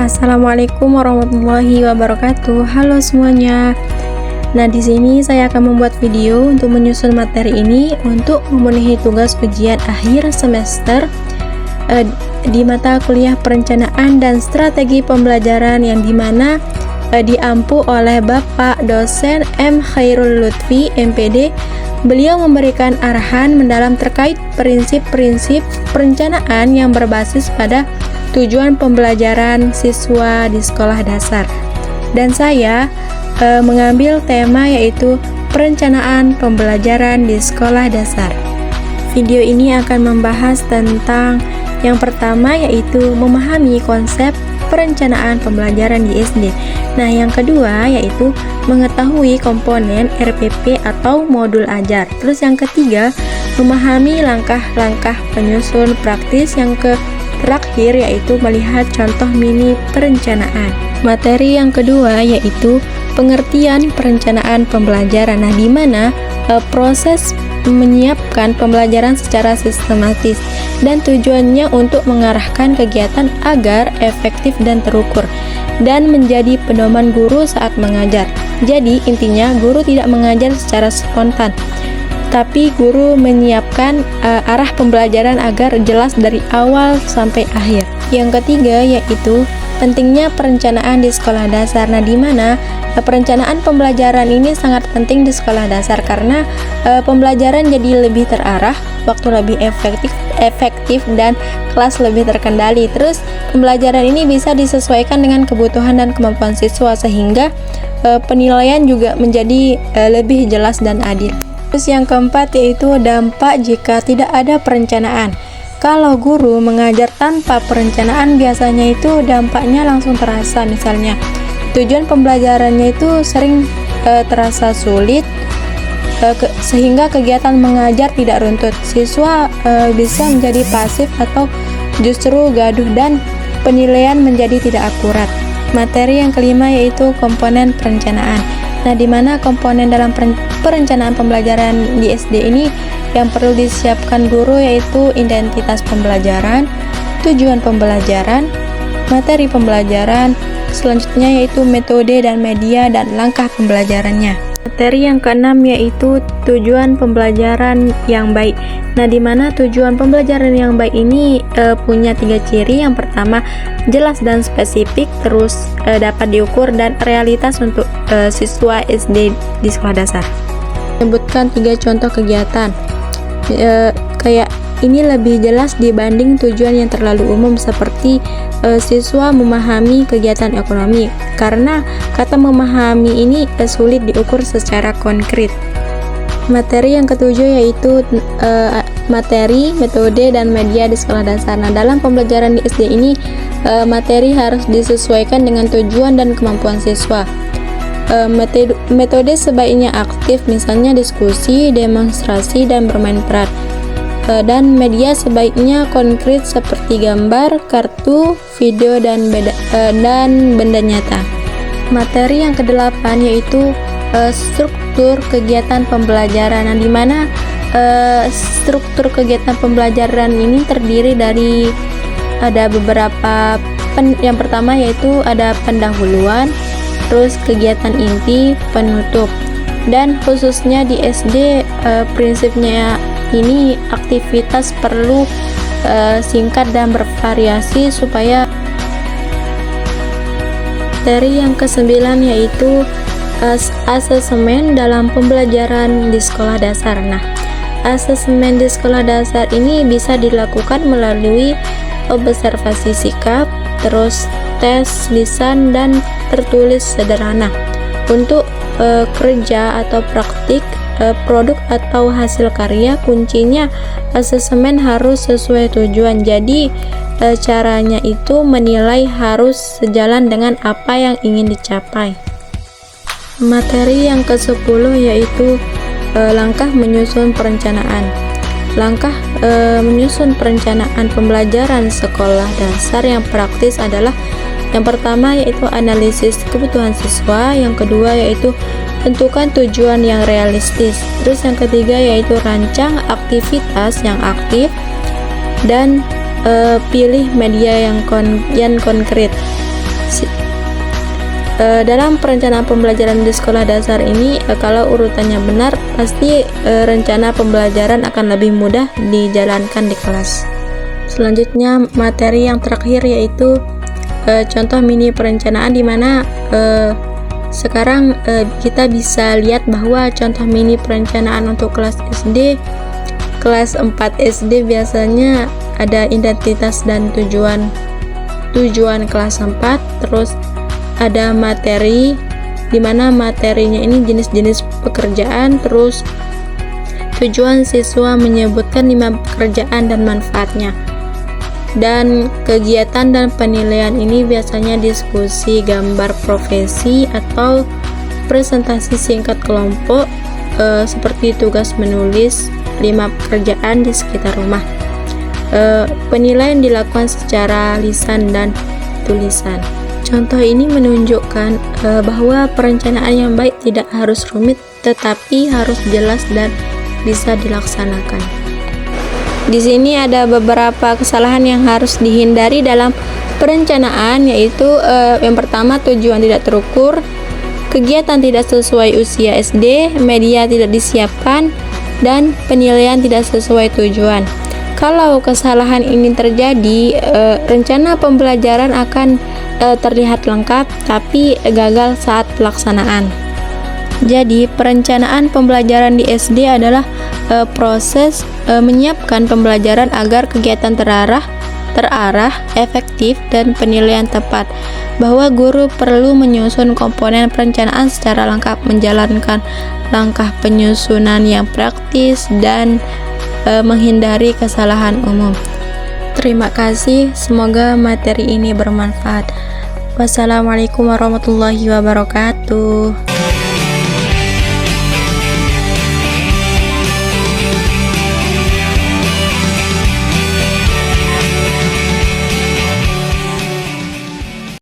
Assalamualaikum warahmatullahi wabarakatuh. Halo semuanya. Nah, di sini saya akan membuat video untuk menyusun materi ini untuk memenuhi tugas ujian akhir semester di mata kuliah perencanaan dan strategi pembelajaran yang dimana diampu oleh Bapak dosen M. Khairul Lutfi, MPD. Beliau memberikan arahan mendalam terkait prinsip-prinsip perencanaan yang berbasis pada tujuan pembelajaran siswa di sekolah dasar. Dan saya mengambil tema yaitu perencanaan pembelajaran di sekolah dasar. Video ini akan membahas tentang yang pertama yaitu memahami konsep perencanaan pembelajaran di SD. Nah, yang kedua yaitu mengetahui komponen RPP atau modul ajar. Terus yang ketiga, memahami langkah-langkah penyusun praktis. Yang terakhir yaitu melihat contoh mini perencanaan. Materi yang kedua yaitu pengertian perencanaan pembelajaran. Nah, di mana proses menyiapkan pembelajaran secara sistematis dan tujuannya untuk mengarahkan kegiatan agar efektif dan terukur dan menjadi pedoman guru saat mengajar. Jadi intinya guru tidak mengajar secara spontan, tapi guru menyiapkan arah pembelajaran agar jelas dari awal sampai akhir. Yang ketiga yaitu pentingnya perencanaan di sekolah dasar. Nah, di mana perencanaan pembelajaran ini sangat penting di sekolah dasar karena pembelajaran jadi lebih terarah, waktu lebih efektif dan kelas lebih terkendali. Terus pembelajaran ini bisa disesuaikan dengan kebutuhan dan kemampuan siswa sehingga penilaian juga menjadi lebih jelas dan adil. Terus yang keempat yaitu dampak jika tidak ada perencanaan. Kalau guru mengajar tanpa perencanaan biasanya itu dampaknya langsung terasa. Misalnya tujuan pembelajarannya itu sering terasa sulit sehingga kegiatan mengajar tidak runtut. Siswa bisa menjadi pasif atau justru gaduh dan penilaian menjadi tidak akurat. Materi yang kelima yaitu komponen perencanaan. Nah, di mana komponen dalam perencanaan pembelajaran di SD ini yang perlu disiapkan guru yaitu identitas pembelajaran, tujuan pembelajaran, materi pembelajaran, selanjutnya yaitu metode dan media dan langkah pembelajarannya. Materi yang keenam yaitu tujuan pembelajaran yang baik. Nah, di mana tujuan pembelajaran yang baik ini punya 3 ciri. Yang pertama, jelas dan spesifik, terus dapat diukur dan realitas untuk siswa SD di sekolah dasar. Sebutkan 3 contoh kegiatan. Kayak ini lebih jelas dibanding tujuan yang terlalu umum seperti siswa memahami kegiatan ekonomi, karena kata memahami ini sulit diukur secara konkret. Materi yang ketujuh yaitu materi, metode, dan media di sekolah dasar. Nah, dalam pembelajaran di SD ini materi harus disesuaikan dengan tujuan dan kemampuan siswa. Metode sebaiknya aktif, misalnya diskusi, demonstrasi, dan bermain peran. Dan media sebaiknya konkret seperti gambar, kartu, video, dan benda nyata. Materi yang kedelapan yaitu struktur kegiatan pembelajaran. Nah, di mana struktur kegiatan pembelajaran ini terdiri dari ada beberapa yang pertama yaitu ada pendahuluan, terus kegiatan inti, penutup. Dan khususnya di SD prinsipnya ini aktivitas perlu singkat dan bervariasi supaya. Materi yang ke-9 yaitu asesmen dalam pembelajaran di sekolah dasar. Nah, asesmen di sekolah dasar ini bisa dilakukan melalui observasi sikap, terus tes lisan dan tertulis sederhana. Untuk kerja atau praktik produk atau hasil karya, kuncinya asesmen harus sesuai tujuan. Jadi caranya itu menilai harus sejalan dengan apa yang ingin dicapai. Materi yang ke-10 yaitu langkah menyusun perencanaan. Langkah menyusun perencanaan pembelajaran sekolah dasar yang praktis adalah yang pertama yaitu analisis kebutuhan siswa, yang kedua yaitu tentukan tujuan yang realistis, terus yang ketiga yaitu rancang aktivitas yang aktif, dan pilih media yang konkret. dalam perencanaan pembelajaran di sekolah dasar ini, kalau urutannya benar, pasti rencana pembelajaran akan lebih mudah dijalankan di kelas. Selanjutnya, materi yang terakhir yaitu contoh mini perencanaan, di mana sekarang kita bisa lihat bahwa contoh mini perencanaan untuk kelas SD, kelas 4 SD biasanya ada identitas dan tujuan kelas 4, terus ada materi, di mana materinya ini jenis-jenis pekerjaan, terus tujuan siswa menyebutkan 5 pekerjaan dan manfaatnya. Dan kegiatan dan penilaian ini biasanya diskusi, gambar profesi, atau presentasi singkat kelompok, seperti tugas menulis 5 pekerjaan di sekitar rumah. Penilaian dilakukan secara lisan dan tulisan. Contoh ini menunjukkan bahwa perencanaan yang baik tidak harus rumit, tetapi harus jelas dan bisa dilaksanakan. Di sini ada beberapa kesalahan yang harus dihindari dalam perencanaan, yaitu yang pertama, tujuan tidak terukur, kegiatan tidak sesuai usia SD, media tidak disiapkan, dan penilaian tidak sesuai tujuan. Kalau kesalahan ini terjadi, rencana pembelajaran akan terlihat lengkap tapi gagal saat pelaksanaan. Jadi, perencanaan pembelajaran di SD adalah proses menyiapkan pembelajaran agar kegiatan terarah, efektif, dan penilaian tepat. Bahwa guru perlu menyusun komponen perencanaan secara lengkap, menjalankan langkah penyusunan yang praktis, dan menghindari kesalahan umum. Terima kasih, semoga materi ini bermanfaat. Wassalamualaikum warahmatullahi wabarakatuh.